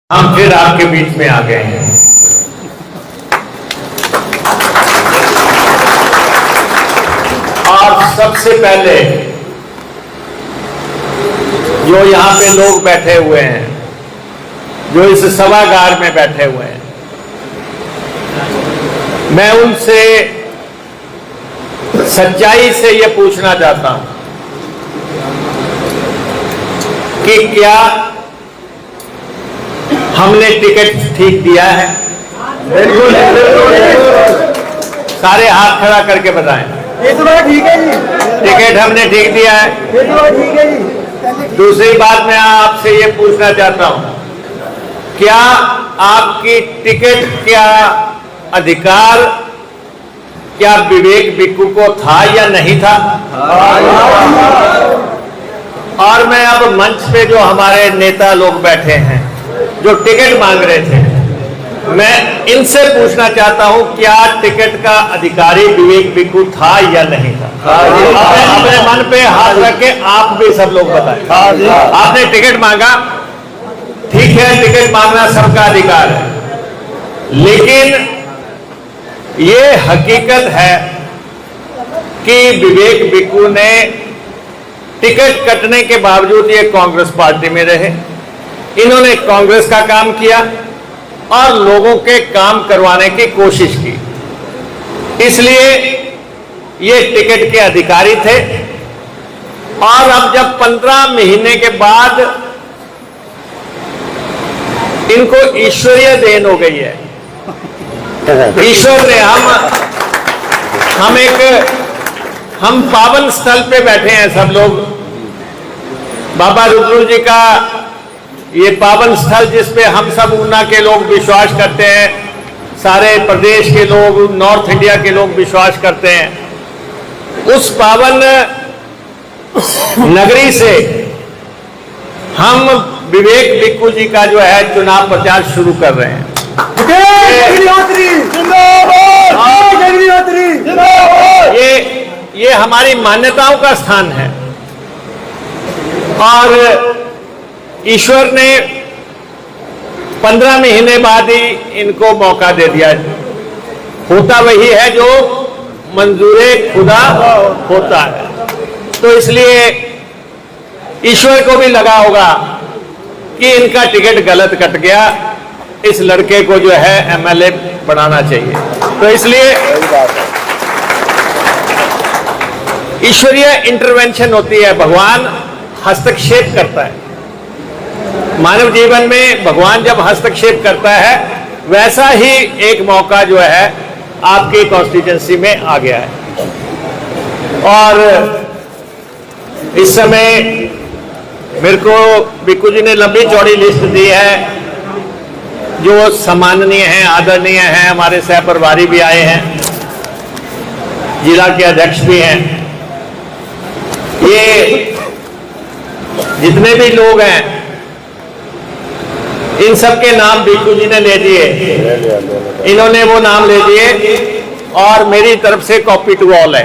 हम फिर आपके बीच में आ गए हैं। और सबसे पहले जो यहाँ पे लोग बैठे हुए हैं, जो इस सभागार में बैठे हुए हैं, मैं उनसे सच्चाई से ये पूछना चाहता हूं कि क्या हमने टिकट ठीक दिया है? बिल्कुल। सारे हाथ खड़ा करके बताएं। ये तो ठीक है जी, टिकट हमने ठीक दिया है। ये तो ठीक है जी। दूसरी बात मैं आपसे ये पूछना चाहता हूं, क्या आपकी टिकट क्या अधिकार क्या विवेक बिक्कू को था या नहीं था? और मैं अब मंच पे जो हमारे नेता लोग बैठे हैं जो टिकट मांग रहे थे, मैं इनसे पूछना चाहता हूं क्या टिकट का अधिकारी विवेक बिक्कू था या नहीं था? अपने मन पे हाथ रख के आप भी सब लोग बताएं। आपने टिकट मांगा, ठीक है, टिकट मांगना सबका अधिकार है, लेकिन ये हकीकत है कि विवेक बिक्कू ने टिकट कटने के बावजूद ये कांग्रेस पार्टी में रहे। इन्होंने कांग्रेस का काम किया और लोगों के काम करवाने की कोशिश की, इसलिए ये टिकट के अधिकारी थे। और अब जब 15 महीने के बाद इनको ईश्वरीय देन हो गई है, ईश्वर ने हम पावन स्थल पे बैठे हैं सब लोग, बाबा रुद्र जी का ये पावन स्थल जिसपे हम सब ऊना के लोग विश्वास करते हैं, सारे प्रदेश के लोग, नॉर्थ इंडिया के लोग विश्वास करते हैं। उस पावन नगरी से हम विवेक बिक्कू जी का जो है चुनाव प्रचार शुरू कर रहे हैं। ये हमारी मान्यताओं का स्थान है और ईश्वर ने 15 महीने बाद ही इनको मौका दे दिया। होता वही है जो मंजूरे खुदा होता है, तो इसलिए ईश्वर को भी लगा होगा कि इनका टिकट गलत कट गया, इस लड़के को जो है एमएलए बनाना चाहिए। तो इसलिए ईश्वरीय इंटरवेंशन होती है, भगवान हस्तक्षेप करता है। मानव जीवन में भगवान जब हस्तक्षेप करता है, वैसा ही एक मौका जो है आपकी कॉन्स्टिट्यूंसी में आ गया है। और इस समय मेरे को बिक्कू जी ने लंबी चौड़ी लिस्ट दी है, जो सम्माननीय हैं, आदरणीय हैं, हमारे सह प्रभारी भी आए हैं, जिला के अध्यक्ष भी हैं। ये जितने भी लोग हैं, इन सब के नाम बिक्कू जी ने ले दिए, इन्होंने वो नाम ले दिए और मेरी तरफ से कॉपी टू ऑल है।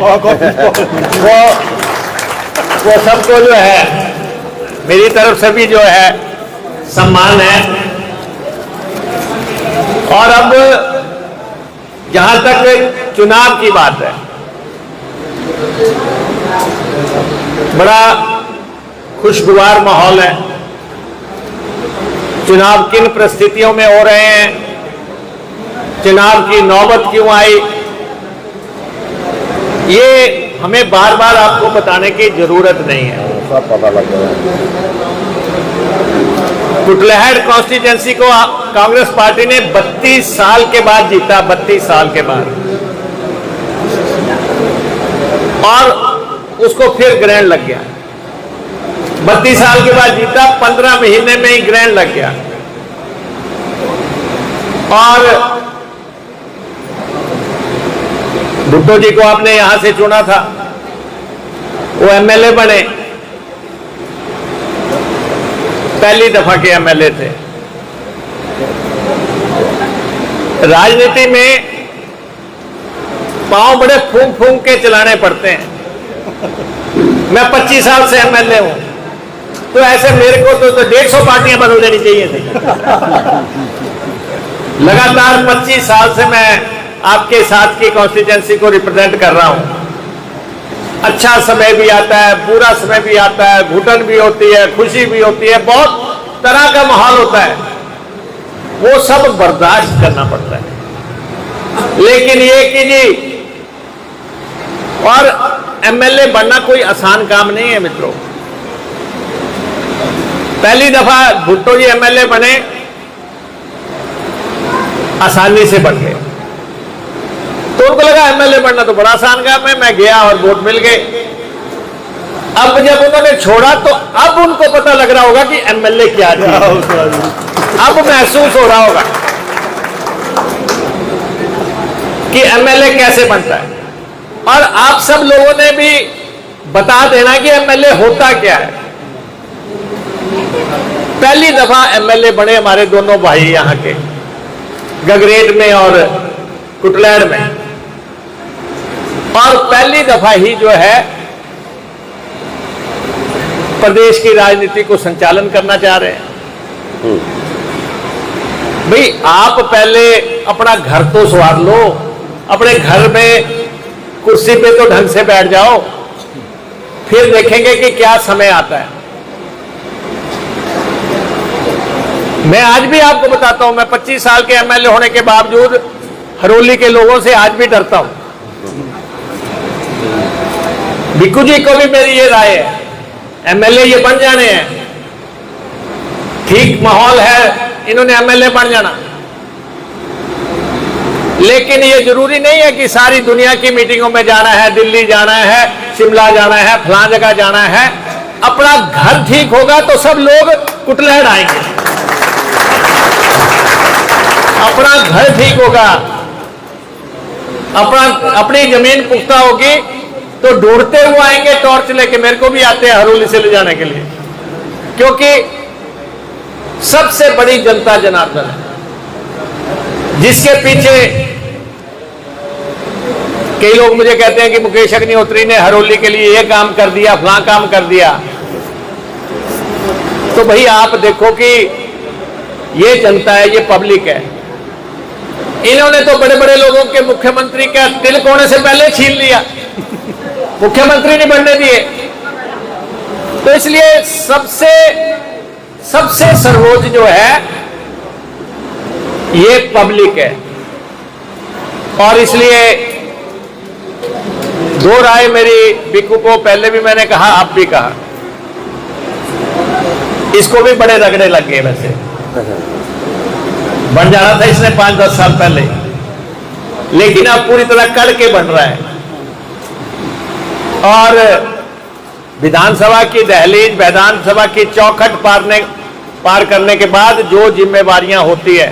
वो सबको जो है मेरी तरफ से भी जो है सम्मान है। और अब जहां तक चुनाव की बात है, बड़ा खुशगवार माहौल है। चुनाव किन परिस्थितियों में हो रहे हैं, चुनाव की नौबत क्यों आई, ये हमें बार बार आपको बताने की जरूरत नहीं है। सब पता लग गया है। कुटलहड़ कॉन्स्टिट्यूंसी को कांग्रेस पार्टी ने 32 साल के बाद जीता, 32 साल के बाद, और उसको फिर ग्रहण लग गया। 32 साल के बाद जीता, 15 महीने में ही ग्रहण लग गया। और भुट्टो जी को आपने यहां से चुना था, वो एमएलए बने, पहली दफा के एमएलए थे। राजनीति में पांव बड़े फूंक फूंक के चलाने पड़ते हैं। मैं 25 साल से एमएलए हूं, तो ऐसे मेरे को तो 150 पार्टियां बदल देनी चाहिए थी। लगातार 25 साल से मैं आपके साथ की कॉन्स्टिट्यूंसी को रिप्रेजेंट कर रहा हूं। अच्छा समय भी आता है, बुरा समय भी आता है, घुटन भी होती है, खुशी भी होती है, बहुत तरह का माहौल होता है, वो सब बर्दाश्त करना पड़ता है। लेकिन ये कि जी, और एमएलए बनना कोई आसान काम नहीं है मित्रों। पहली दफा भुट्टो जी एमएलए बने, आसानी से बन गए, तो उनको लगा एमएलए बनना तो बड़ा आसान काम है, मैं गया और वोट मिल गए। अब जब उन्होंने छोड़ा तो अब उनको पता लग रहा होगा कि एमएलए क्या चीज है। अब महसूस हो रहा होगा कि एमएलए कैसे बनता है। और आप सब लोगों ने भी बता देना कि एमएलए होता क्या है। पहली दफा एमएलए बने हमारे दोनों भाई यहां के, गगरेट में और कुटलैड़ में, और पहली दफा ही जो है प्रदेश की राजनीति को संचालन करना चाह रहे हैं। भाई आप पहले अपना घर तो संवार लो, अपने घर में कुर्सी पे तो ढंग से बैठ जाओ, फिर देखेंगे कि क्या समय आता है। मैं आज भी आपको बताता हूं, मैं 25 साल के एमएलए होने के बावजूद हरोली के लोगों से आज भी डरता हूं। भिक्कू जी को भी मेरी ये राय है, एमएलए ये बन जाने हैं, ठीक माहौल है, इन्होंने एमएलए बन जाना। लेकिन ये जरूरी नहीं है कि सारी दुनिया की मीटिंगों में जाना है, दिल्ली जाना है, शिमला जाना है, फलां जगह जाना है। अपना घर ठीक होगा तो सब लोग कुटलैड़ आएंगे। अपना घर ठीक होगा, अपनी जमीन पुख्ता होगी तो ढूंढते हुए आएंगे टॉर्च लेके। मेरे को भी आते हैं हरोली से ले जाने के लिए, क्योंकि सबसे बड़ी जनता जनार्दन है, जिसके पीछे कई लोग मुझे कहते हैं कि मुकेश अग्निहोत्री ने हरोली के लिए ये काम कर दिया, फलां काम कर दिया। तो भाई आप देखो कि ये जनता है, ये पब्लिक है। इन्होंने तो बड़े बड़े लोगों के मुख्यमंत्री का तिलक होने से पहले छीन लिया, मुख्यमंत्री नहीं बनने दिए। तो इसलिए सबसे सर्वोच्च जो है ये पब्लिक है। और इसलिए दो राय मेरी बिक्कू को पहले भी मैंने कहा, आप भी कहा, इसको भी बड़े रगड़े लग गए। वैसे बन जाना था इसने 5-10 साल पहले, लेकिन अब पूरी तरह कड़ के बन रहा है। और विधानसभा की दहलीज, विधानसभा की चौखट पार करने के बाद जो जिम्मेवारियां होती है,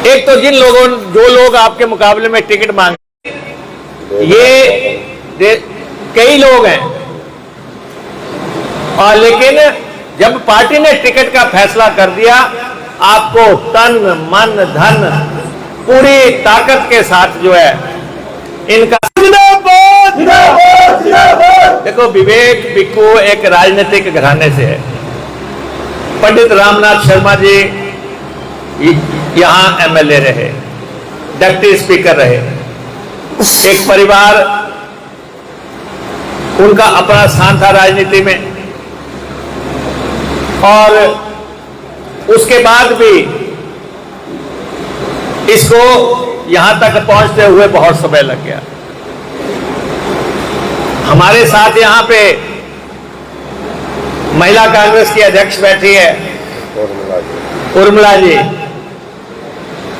एक तो जो लोग आपके मुकाबले में टिकट मांगे, ये कई लोग हैं, और लेकिन जब पार्टी ने टिकट का फैसला कर दिया, आपको तन मन धन पूरी ताकत के साथ जो है इनका देखो, विवेक बिक्कू एक राजनीतिक घराने से है। पंडित रामनाथ शर्मा जी यहां एमएलए रहे, डिप्टी स्पीकर रहे, एक परिवार, उनका अपना स्थान था राजनीति में। और उसके बाद भी इसको यहां तक पहुंचते हुए बहुत समय लग गया। हमारे साथ यहां पे महिला कांग्रेस की अध्यक्ष बैठी है उर्मिला जी,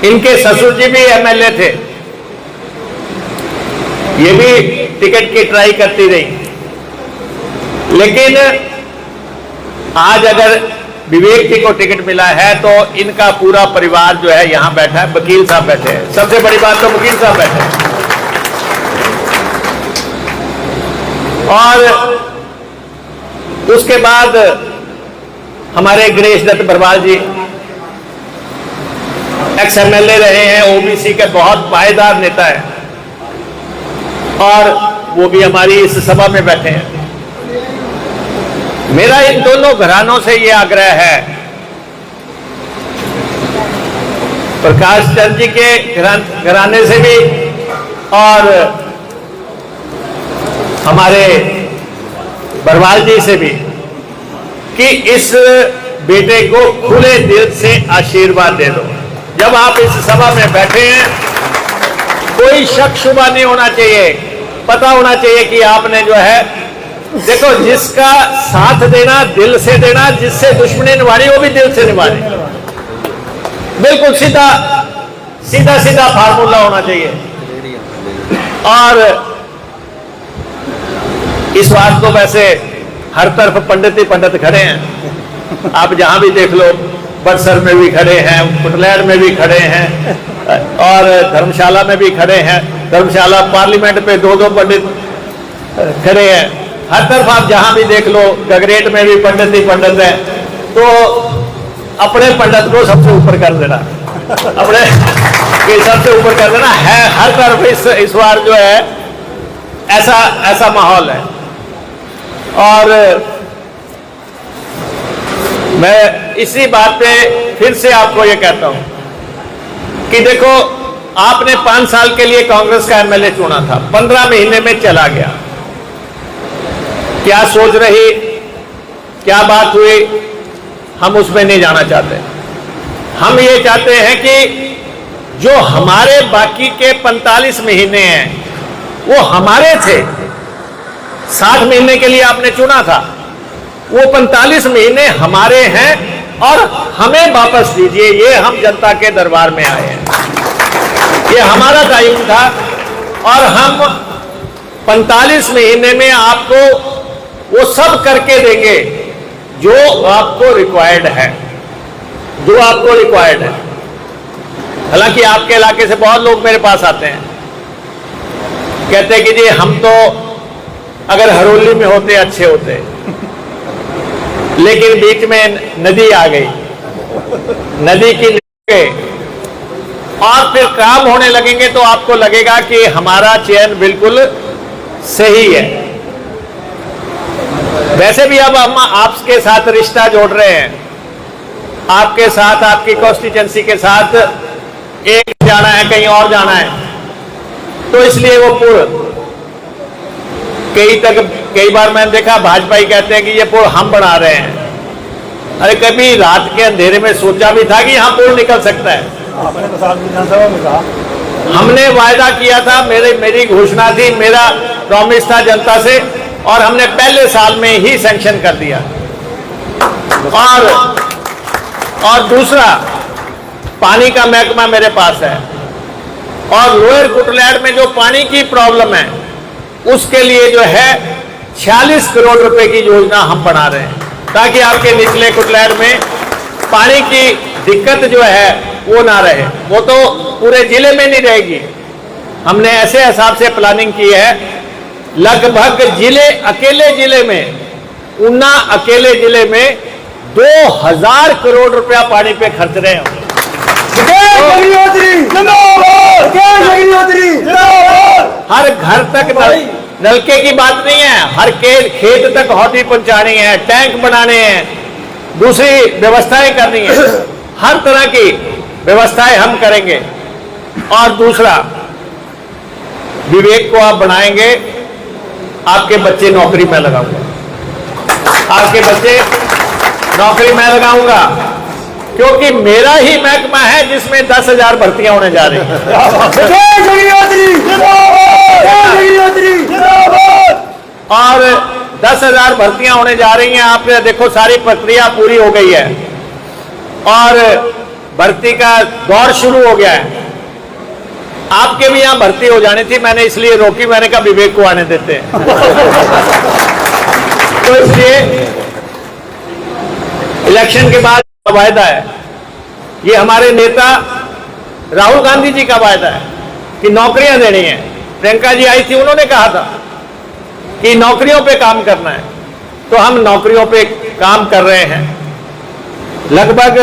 इनके ससुर जी भी एमएलए थे, ये भी टिकट की ट्राई करती रही। लेकिन आज अगर विवेक जी को टिकट मिला है तो इनका पूरा परिवार जो है यहां बैठा है, वकील साहब बैठे हैं। सबसे बड़ी बात तो वकील साहब बैठे हैं। और उसके बाद हमारे गणेश दत्त बरवाल जी एक्स एमएलए रहे हैं, ओबीसी के बहुत पायदार नेता है, और वो भी हमारी इस सभा में बैठे हैं। मेरा इन दोनों घरानों से ये आग्रह है, प्रकाश चंद जी के घराने से भी और हमारे बरवाल जी से भी, कि इस बेटे को खुले दिल से आशीर्वाद दे दो। जब आप इस सभा में बैठे हैं, कोई शक शुबा नहीं होना चाहिए, पता होना चाहिए कि आपने जो है, देखो, जिसका साथ देना दिल से देना, जिससे दुश्मनी निभानी वो भी दिल से निभानी। बिल्कुल सीधा सीधा सीधा फार्मूला होना चाहिए। और इस बात को वैसे हर तरफ पंडित ही पंडित खड़े हैं, आप जहां भी देख लो, बरसर में भी खड़े हैं, कुटलैड में भी खड़े हैं और धर्मशाला में भी खड़े हैं। धर्मशाला पार्लियामेंट पे दो पंडित खड़े हैं। हर तरफ आप जहां भी देख लो, गगरेट में भी पंडित ही पंडित है। तो अपने पंडित को सबसे ऊपर कर देना, अपने के सबसे ऊपर कर देना है। हर तरफ इस बार जो है ऐसा माहौल है। और मैं इसी बात पे फिर से आपको ये कहता हूं कि देखो, आपने 5 साल के लिए कांग्रेस का एमएलए चुना था, 15 महीने में चला गया। क्या सोच रही, क्या बात हुई, हम उसमें नहीं जाना चाहते। हम ये चाहते हैं कि जो हमारे बाकी के 45 महीने हैं वो हमारे थे। 60 महीने के लिए आपने चुना था, वो 45 महीने हमारे हैं और हमें वापस दीजिए। ये हम जनता के दरबार में आए हैं, ये हमारा टाइम था और हम 45 महीने में आपको वो सब करके देंगे जो आपको रिक्वायर्ड है, जो आपको रिक्वायर्ड है। हालांकि आपके इलाके से बहुत लोग मेरे पास आते हैं, कहते हैं कि जी हम तो अगर हरोली में होते अच्छे होते, लेकिन बीच में नदी आ गई, नदी की गए और फिर काम होने लगेंगे तो आपको लगेगा कि हमारा चयन बिल्कुल सही है। वैसे भी अब हम आपके साथ रिश्ता जोड़ रहे हैं, आपके साथ, आपकी कॉन्स्टिट्यूएंसी के साथ एक जाना है, कहीं और जाना है, तो इसलिए वो पुल कई बार मैंने देखा भाजपा ही कहते हैं कि ये पुल हम बना रहे हैं। अरे कभी रात के अंधेरे में सोचा भी था कि यहाँ पुल निकल सकता है? आपने तो साल विधानसभा में कहा, हमने वायदा किया था, मेरी घोषणा थी, मेरा प्रॉमिस था जनता से, और हमने पहले साल में ही सैंक्शन कर दिया। और दूसरा, पानी का महकमा मेरे पास है और लोअर कुटलैड में जो पानी की प्रॉब्लम है उसके लिए जो है 46 करोड़ रुपए की योजना हम बना रहे हैं, ताकि आपके निचले कुटलैड में पानी की दिक्कत जो है वो ना रहे। वो तो पूरे जिले में नहीं रहेगी। हमने ऐसे हिसाब से प्लानिंग की है, लगभग अकेले जिले में, ऊना अकेले जिले में 2000 करोड़ रुपया पानी पे खर्च रहे हैं। हर घर तक नलके की बात नहीं है, हर खेत तक हौदी पहुंचानी है, टैंक बनाने हैं, दूसरी व्यवस्थाएं करनी है, हर तरह की व्यवस्थाएं हम करेंगे। और दूसरा, विवेक को आप बढ़ाएंगे, आपके बच्चे नौकरी में लगाऊंगा, आपके बच्चे नौकरी में लगाऊंगा, क्योंकि मेरा ही महकमा है जिसमें 10,000 भर्तियां होने जा रही हैं। और 10,000 भर्तियां होने जा रही हैं। आपने देखो, सारी प्रक्रिया पूरी हो गई है और भर्ती का दौर शुरू हो गया है। आपके भी यहां भर्ती हो जानी थी, मैंने इसलिए रोकी, मैंने कहा विवेक को आने देते हैं। तो इसलिए इलेक्शन के बाद वायदा है, ये हमारे नेता राहुल गांधी जी का वायदा है कि नौकरियां देनी है। प्रियंका जी आई थी, उन्होंने कहा था कि नौकरियों पे काम करना है, तो हम नौकरियों पे काम कर रहे हैं। लगभग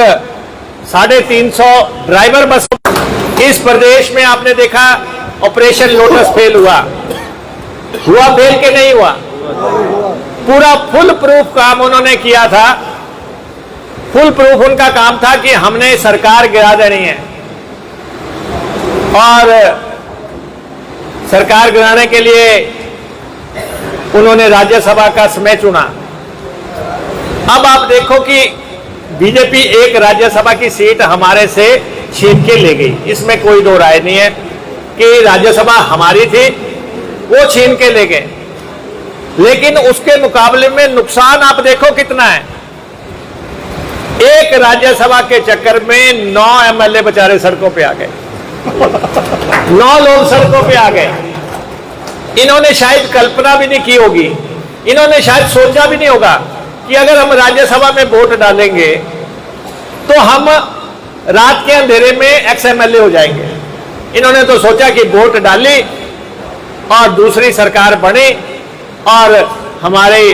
350 ड्राइवर बस इस प्रदेश में आपने देखा, ऑपरेशन लोटस फेल हुआ फेल के नहीं हुआ, पूरा फुल प्रूफ काम उन्होंने किया था। फुल प्रूफ उनका काम था कि हमने सरकार गिरा देनी है, और सरकार गिराने के लिए उन्होंने राज्यसभा का समय चुना। अब आप देखो कि बीजेपी एक राज्यसभा की सीट हमारे से छीन के ले गई, इसमें कोई दो राय नहीं है कि राज्यसभा हमारी थी, वो छीन के ले गए। लेकिन उसके मुकाबले में नुकसान आप देखो कितना है। एक राज्यसभा के चक्कर में 9 एमएलए बेचारे सड़कों पे आ गए, 9 लोग सड़कों पे आ गए। इन्होंने शायद कल्पना भी नहीं की होगी, इन्होंने शायद सोचा भी नहीं होगा कि अगर हम राज्यसभा में वोट डालेंगे तो हम रात के अंधेरे में एक्स एमएलए हो जाएंगे। इन्होंने तो सोचा कि वोट डाली और दूसरी सरकार बनी और हमारी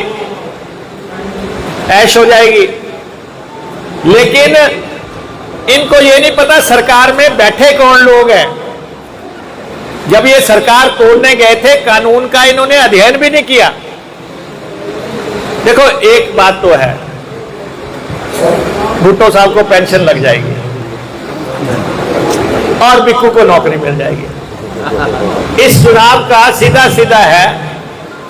ऐश हो जाएगी। लेकिन इनको ये नहीं पता सरकार में बैठे कौन लोग हैं। जब ये सरकार तोड़ने गए थे, कानून का इन्होंने अध्ययन भी नहीं किया। देखो एक बात तो है, भुट्टो साहब को पेंशन लग जाएगी और बिक्कू को नौकरी मिल जाएगी। इस चुनाव का सीधा सीधा है,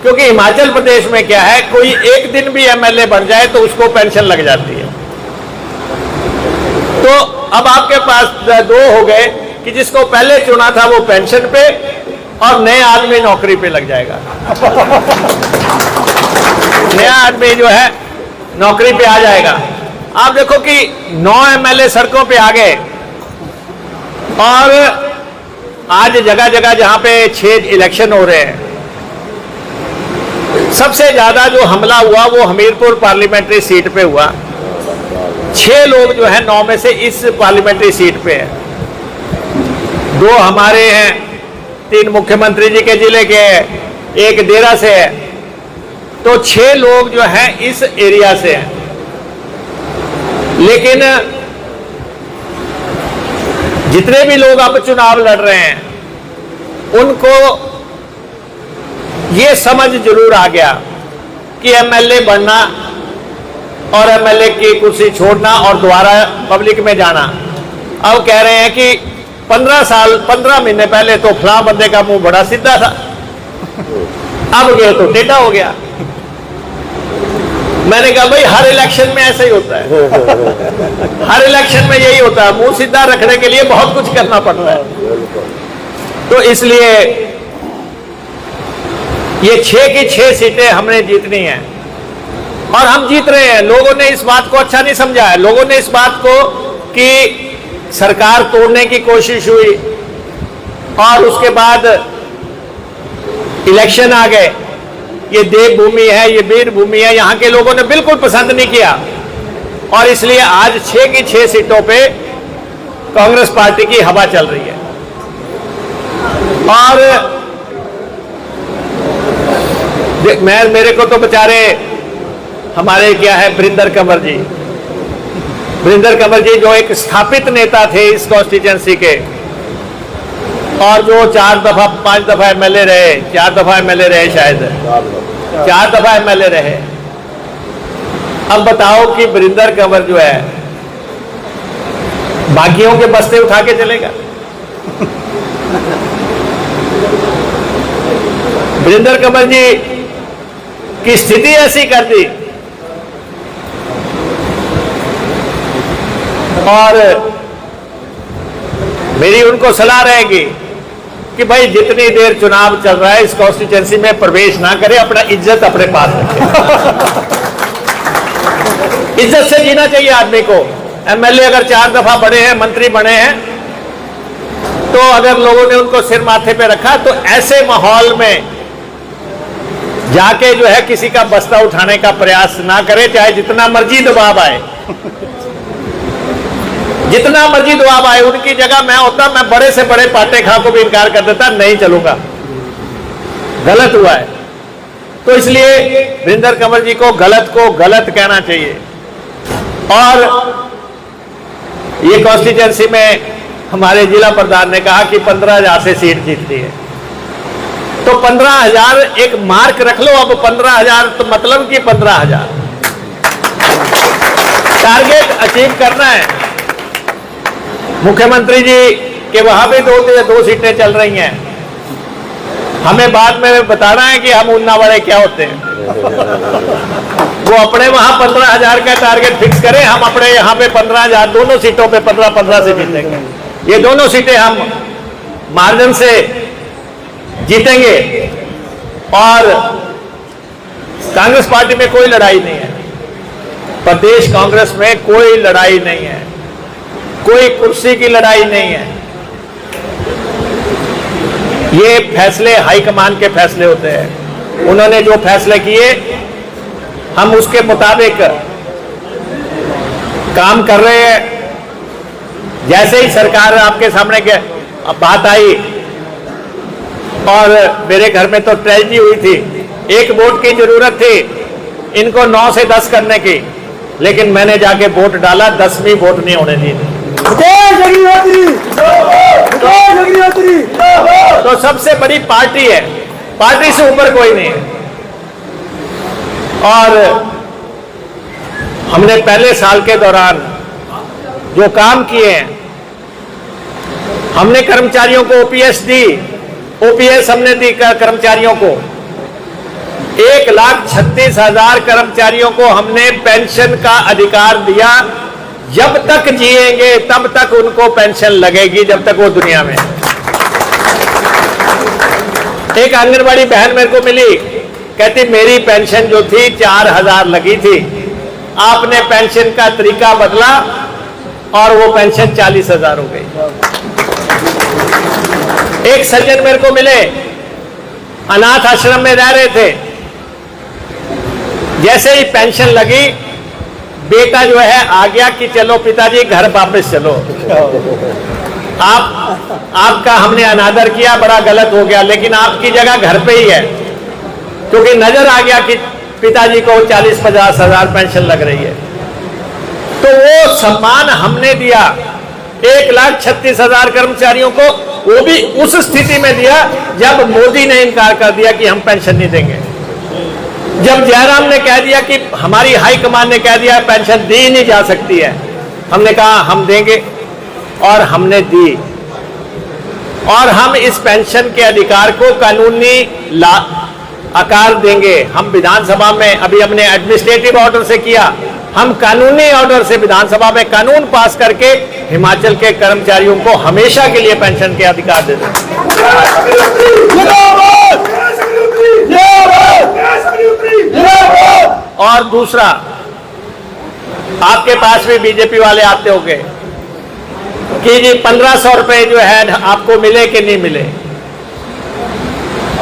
क्योंकि हिमाचल प्रदेश में क्या है, कोई एक दिन भी एमएलए बन जाए तो उसको पेंशन लग जाती है। तो अब आपके पास दो हो गए कि जिसको पहले चुना था वो पेंशन पे और नए आदमी नौकरी पे लग जाएगा। नया आदमी जो है नौकरी पे आ जाएगा। आप देखो कि 9 एमएलए सड़कों पे आ गए और आज जगह जगह जहां पे 6 इलेक्शन हो रहे हैं, सबसे ज्यादा जो हमला हुआ वो हमीरपुर पार्लियामेंट्री सीट पे हुआ। 6 लोग जो है 9 में से इस पार्लियामेंट्री सीट पे हैं। 2 हमारे हैं, 3 मुख्यमंत्री जी के जिले के, एक देरा से है। तो 6 लोग जो हैं इस एरिया से हैं। लेकिन जितने भी लोग अब चुनाव लड़ रहे हैं उनको ये समझ जरूर आ गया कि एमएलए बनना और एमएलए की कुर्सी छोड़ना और दोबारा पब्लिक में जाना। अब कह रहे हैं कि 15 महीने पहले तो फलां बंदे का मुंह बड़ा सीधा था, अब गए तो टेढ़ा हो गया। मैंने कहा भाई हर इलेक्शन में ऐसा ही होता है, हर इलेक्शन में यही होता है, मुंह सीधा रखने के लिए बहुत कुछ करना पड़ता है। तो इसलिए ये 6 की 6 सीटें हमने जीतनी है और हम जीत रहे हैं। लोगों ने इस बात को अच्छा नहीं समझा है। लोगों ने इस बात को कि सरकार तोड़ने की कोशिश हुई और उसके बाद इलेक्शन आ गए, ये देवभूमि है, ये वीर भूमि है, यहां के लोगों ने बिल्कुल पसंद नहीं किया और इसलिए आज 6 की 6 सीटों पे कांग्रेस पार्टी की हवा चल रही है। और मेरे को तो बेचारे हमारे क्या है वरिंदर कंवर जी, वरिंदर कंवर जी जो एक स्थापित नेता थे इस कॉन्स्टिट्यूएंसी के और जो 4 दफा 5 दफा एमएलए रहे, 4 दफा एमएलए रहे, शायद 4 दफा एमएलए रहे। अब बताओ कि वरिंदर कंवर जो है बागियों के बस्ते उठा के चलेगा? वरिंदर कंवर जी की स्थिति ऐसी कर दी और मेरी उनको सलाह रहेगी कि भाई जितनी देर चुनाव चल रहा है इस कॉन्स्टिट्यूएंसी में प्रवेश ना करे, अपना इज्जत अपने पास रखे। इज्जत से जीना चाहिए आदमी को। एमएलए अगर 4 दफा बने हैं, मंत्री बने हैं, तो अगर लोगों ने उनको सिर माथे पे रखा तो ऐसे माहौल में जाके जो है किसी का बस्ता उठाने का प्रयास ना करे, चाहे जितना मर्जी दबाव आए, जितना मर्जी दबाव आए। उनकी जगह मैं होता, मैं बड़े से बड़े पाटे खा को भी इनकार कर देता, नहीं चलूंगा, गलत हुआ है। तो इसलिए वरिंदर कंवर जी को गलत कहना चाहिए। और ये कॉन्स्टिट्यूएंसी में हमारे जिला प्रधान ने कहा कि 15,000 से सीट जीतती है। तो 15,000 एक मार्क रख लो। अब 15,000 तो मतलब कि 15,000 टारगेट अचीव करना है। मुख्यमंत्री जी के वहां भी दो सीटें चल रही हैं। हमें बाद में बताना है कि हम उन्नावाड़े क्या होते हैं। वो अपने वहां 15,000 का टारगेट फिक्स करें, हम अपने यहाँ पे 15,000 दोनों सीटों पे 15-15 से जीतेंगे। ये दोनों सीटें हम मार्जिन से जीतेंगे। और कांग्रेस पार्टी में कोई लड़ाई नहीं है, प्रदेश कांग्रेस में कोई लड़ाई नहीं है, कोई कुर्सी की लड़ाई नहीं है। ये फैसले हाईकमान के फैसले होते हैं। उन्होंने जो फैसले किए हम उसके मुताबिक काम कर रहे हैं। जैसे ही सरकार आपके सामने के बात आई और मेरे घर में तो ट्रेजेडी हुई थी, एक वोट की जरूरत थी इनको 9 से 10 करने की, लेकिन मैंने जाके वोट डाला, 10वीं वोट नहीं होने दी। तो सबसे बड़ी पार्टी है, पार्टी से ऊपर कोई नहीं है। और हमने पहले साल के दौरान जो काम किए हैं, हमने कर्मचारियों को ओपीएस दी, ओपीएस हमने दी कर्मचारियों को। 1,36,000 कर्मचारियों को हमने पेंशन का अधिकार दिया। जब तक जिएंगे तब तक उनको पेंशन लगेगी, जब तक वो दुनिया में। एक आंगनबाड़ी बहन मेरे को मिली, कहती मेरी पेंशन जो थी 4,000 लगी थी, आपने पेंशन का तरीका बदला और वो पेंशन 40,000 हो गई। एक सज्जन मेरे को मिले, अनाथ आश्रम में रह रहे थे, जैसे ही पेंशन लगी बेटा जो है आ गया कि चलो पिताजी घर वापस चलो। आपका हमने अनादर किया, बड़ा गलत हो गया, लेकिन आपकी जगह घर पे ही है, क्योंकि नजर आ गया कि पिताजी को 40-50 हजार पेंशन लग रही है। तो वो सम्मान हमने दिया 1,36,000 कर्मचारियों को, वो भी उस स्थिति में दिया जब मोदी ने इनकार कर दिया कि हम पेंशन नहीं देंगे। जब जयराम ने कह दिया कि हमारी हाईकमान ने कह दिया पेंशन दी नहीं जा सकती है, हमने कहा हम देंगे और हमने दी। और हम इस पेंशन के अधिकार को कानूनी आकार देंगे। हम विधानसभा में अभी हमने एडमिनिस्ट्रेटिव ऑर्डर से किया, हम कानूनी ऑर्डर से विधानसभा में कानून पास करके हिमाचल के कर्मचारियों को हमेशा के लिए पेंशन के अधिकार दे दें। और दूसरा, आपके पास भी बीजेपी वाले आते होंगे कि जी 1,500 रुपए जो है आपको मिले कि नहीं मिले।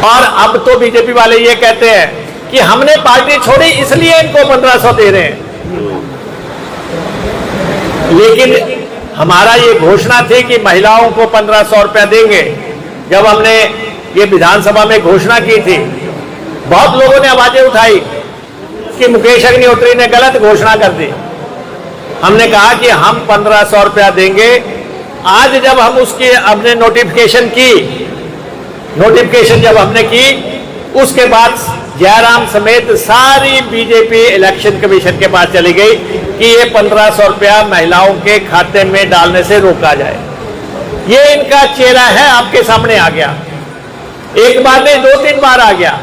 और अब तो बीजेपी वाले ये कहते हैं कि हमने पार्टी छोड़ी इसलिए इनको 1,500 दे रहे हैं। लेकिन हमारा ये घोषणा थी कि महिलाओं को 1,500 रुपया देंगे। जब हमने ये विधानसभा में घोषणा की थी, बहुत लोगों ने आवाजें उठाई कि मुकेश अग्निहोत्री ने गलत घोषणा कर दी। हमने कहा कि हम 1,500 रुपया देंगे। आज जब हम उसकी हमने नोटिफिकेशन जब हमने की, उसके बाद जयराम समेत सारी बीजेपी इलेक्शन कमीशन के पास चली गई कि ये 1,500 रुपया महिलाओं के खाते में डालने से रोका जाए। ये इनका चेहरा है, आपके सामने आ गया। एक बार नहीं 2-3 बार आ गया।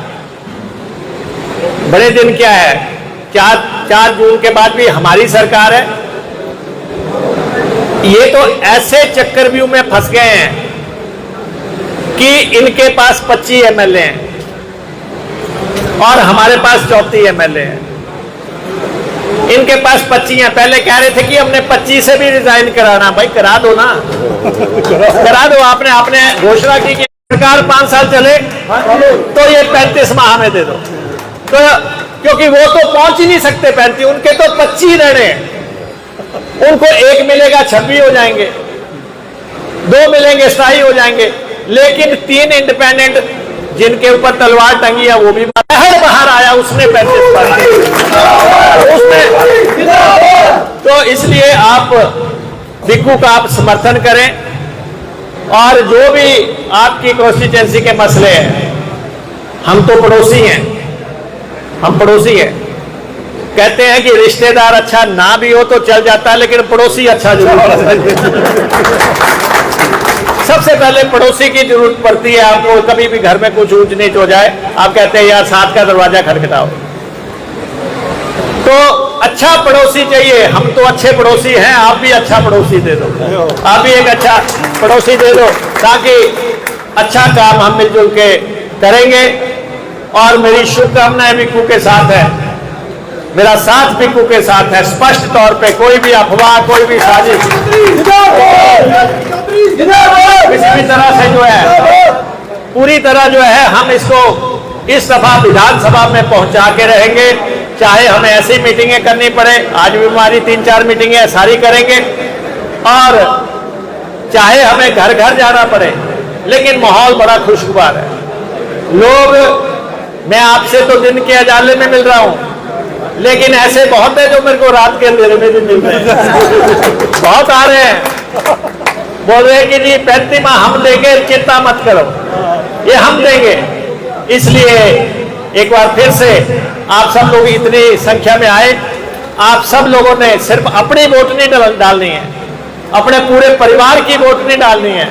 बड़े दिन क्या है, 4 जून के बाद भी हमारी सरकार है। ये तो ऐसे चक्रव्यूह में फंस गए हैं कि इनके पास 25 एमएलए हैं और हमारे पास 34 एमएलए हैं। इनके पास 25 हैं। पहले कह रहे थे कि हमने 25 से भी रिजाइन कराना। भाई करा दो ना, करा दो। आपने घोषणा की कि सरकार 5 साल चले तो ये 35 माह में दे दो। तो क्योंकि वो तो पहुंच ही नहीं सकते 35, उनके तो 25 रहने हैं। उनको 1 मिलेगा 26 हो जाएंगे, 2 मिलेंगे 27 हो जाएंगे। लेकिन 3 इंडिपेंडेंट जिनके ऊपर तलवार टंगी है वो भी बाहर आया, उसने 35 पर उसने। तो इसलिए आप बिक्कू का आप समर्थन करें और जो भी आपकी कॉन्स्टिट्यूएंसी के मसले हैं हम तो पड़ोसी हैं, हम पड़ोसी हैं। कहते हैं कि रिश्तेदार अच्छा ना भी हो तो चल जाता है, लेकिन पड़ोसी अच्छा जरूर है। सबसे पहले पड़ोसी की जरूरत पड़ती है आपको। कभी भी घर में कुछ ऊंच नीच हो जाए, आप कहते हैं यार साथ का दरवाजा खटखटाओ। तो अच्छा पड़ोसी चाहिए। हम तो अच्छे पड़ोसी हैं, आप भी अच्छा पड़ोसी दे दो, आप भी एक अच्छा पड़ोसी दे दो, ताकि अच्छा काम हम मिलजुल के करेंगे। और मेरी शुभकामनाएं बिक्कू के साथ है, मेरा साथ बिक्कू के साथ है। स्पष्ट तौर पे कोई भी अफवाह, कोई भी साजिश किसी भी तरह से जो है, पूरी तरह जो है हम इसको इस दफा विधानसभा में पहुंचा के रहेंगे। चाहे हमें ऐसी मीटिंगें करनी पड़े, आज भी हमारी 3-4 मीटिंगें सारी करेंगे, और चाहे हमें घर घर जाना पड़े, लेकिन माहौल बड़ा खुशगवार है। लोग, मैं आपसे तो दिन के अजाले में मिल रहा हूं, लेकिन ऐसे बहुत है जो मेरे को रात के अंधेरे में भी मिल रहे हैं। बहुत आ रहे हैं, बोल रहे हैं कि जी 35 माह हम देंगे, चिंता मत करो, ये हम देंगे। इसलिए एक बार फिर से आप सब लोग इतनी संख्या में आए। आप सब लोगों ने सिर्फ अपनी वोट नहीं डालनी है, अपने पूरे परिवार की वोट नहीं डालनी है,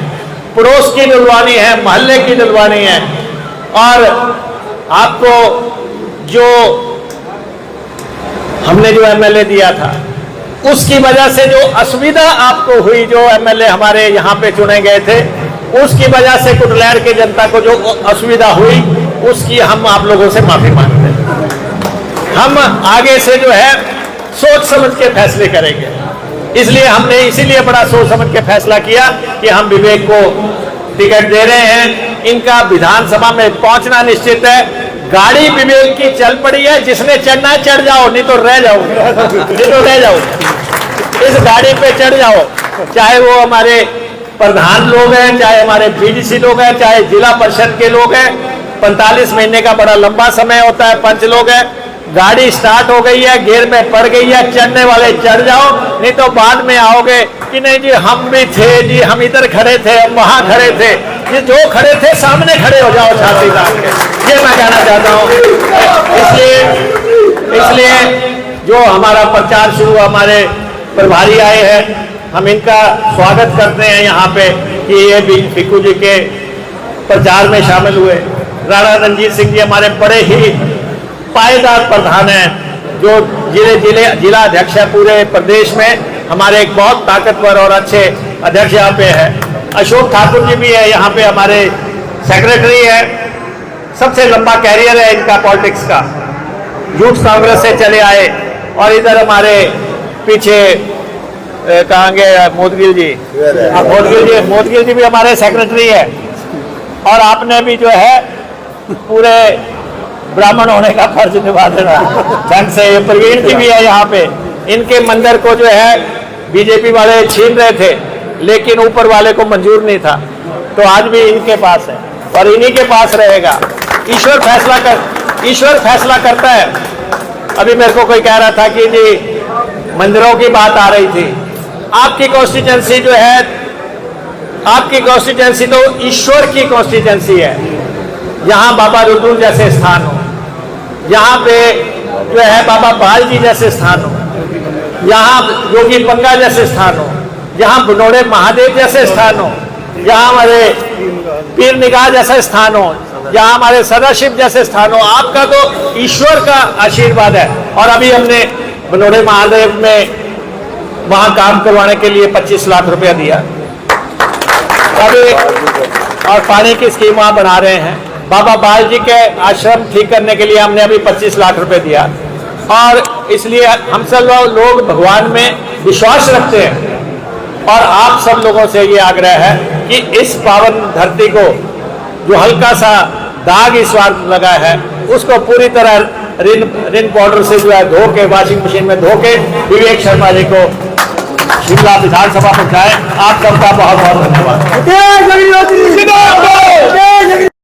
पड़ोस की डलवानी है, मोहल्ले की डलवानी है। और आपको जो हमने जो एमएलए दिया था, उसकी वजह से जो असुविधा आपको हुई, जो एमएलए हमारे यहाँ पे चुने गए थे, उसकी वजह से कुटलैहड़ की जनता को जो असुविधा हुई, उसकी हम आप लोगों से माफी मांगते हैं। हम आगे से जो है सोच समझ के फैसले करेंगे। इसलिए हमने इसीलिए बड़ा सोच समझ के फैसला किया कि हम विवेक को टिकट दे रहे हैं। इनका विधानसभा में पहुंचना निश्चित है। गाड़ी विवेक की चल पड़ी है, जिसने चढ़ना है चढ़ जाओ, नहीं तो रह जाओ, नहीं तो रह जाओ। इस गाड़ी पे चढ़ जाओ, चाहे वो हमारे प्रधान लोग हैं, चाहे हमारे बीडीसी लोग हैं, चाहे जिला परिषद के लोग हैं। 45 महीने का बड़ा लंबा समय होता है, 5 लोग हैं। गाड़ी स्टार्ट हो गई है, गियर में पड़ गई है, चढ़ने वाले चढ़ जाओ, नहीं तो बाद में आओगे कि नहीं जी हम भी थे, जी हम इधर खड़े थे, हम वहां खड़े थे। ये जो खड़े थे सामने खड़े हो जाओ छाती तान के, ये मैं कहना चाहता हूँ। इसलिए जो हमारा प्रचार शुरू, हमारे प्रभारी आए हैं, हम इनका स्वागत करते हैं यहाँ पे कि ये भी बिक्कू जी के प्रचार में शामिल हुए। राणा रणजीत सिंह जी हमारे बड़े ही पायदार प्रधान हैं, जो जिला अध्यक्ष है पूरे प्रदेश में। हमारे एक बहुत ताकतवर और अच्छे अध्यक्ष यहाँ पे है। अशोक ठाकुर जी भी है यहाँ पे, हमारे सेक्रेटरी है। सबसे लंबा कैरियर है इनका पॉलिटिक्स का, यूथ कांग्रेस से चले आए। और इधर हमारे पीछे कहेंगे मोदगिल जी, मोदगिल जी भी हमारे सेक्रेटरी है। और आपने भी जो है पूरे ब्राह्मण होने का फर्ज निभा देना ढंग से। प्रवीण जी भी है यहाँ पे। इनके मंदिर को जो है बीजेपी वाले छीन रहे थे, लेकिन ऊपर वाले को मंजूर नहीं था, तो आज भी इनके पास है और इन्हीं के पास रहेगा। ईश्वर फैसला करता है। अभी मेरे को कोई कह रहा था कि जी मंदिरों की बात आ रही थी। आपकी कॉन्स्टिट्यूंसी जो है, आपकी कॉन्स्टिट्यूंसी तो ईश्वर की कॉन्स्टिट्यूंसी है। यहाँ बाबा रुद्र जैसे स्थान हो, यहाँ पे जो है बाबा बाल जी जैसे स्थान हो, यहाँ योगी पंगा जैसे स्थान हो, यहाँ बनोड़े महादेव जैसे स्थान हो, यहाँ हमारे पीर निगाह जैसा स्थान हो, यहाँ हमारे सदाशिव जैसे स्थान हो। आपका तो ईश्वर का आशीर्वाद है। और अभी हमने बनोड़े महादेव में वहाँ काम करवाने के लिए 25 लाख रुपया दिया अभी, और पानी की स्कीम वहाँ बना रहे हैं। बाबा बाल जी के आश्रम ठीक करने के लिए हमने अभी 25 लाख रुपए दिया। और इसलिए हम सब लोग भगवान में विश्वास रखते हैं। और आप सब लोगों से ये आग्रह है कि इस पावन धरती को जो हल्का सा दाग इस बार लगा है, उसको पूरी तरह रिन पाउडर से जो है धो के, वॉशिंग मशीन में धो के विवेक शर्मा जी को शिमला विधानसभा पहुंचाएं। आप सबका बहुत बहुत धन्यवाद।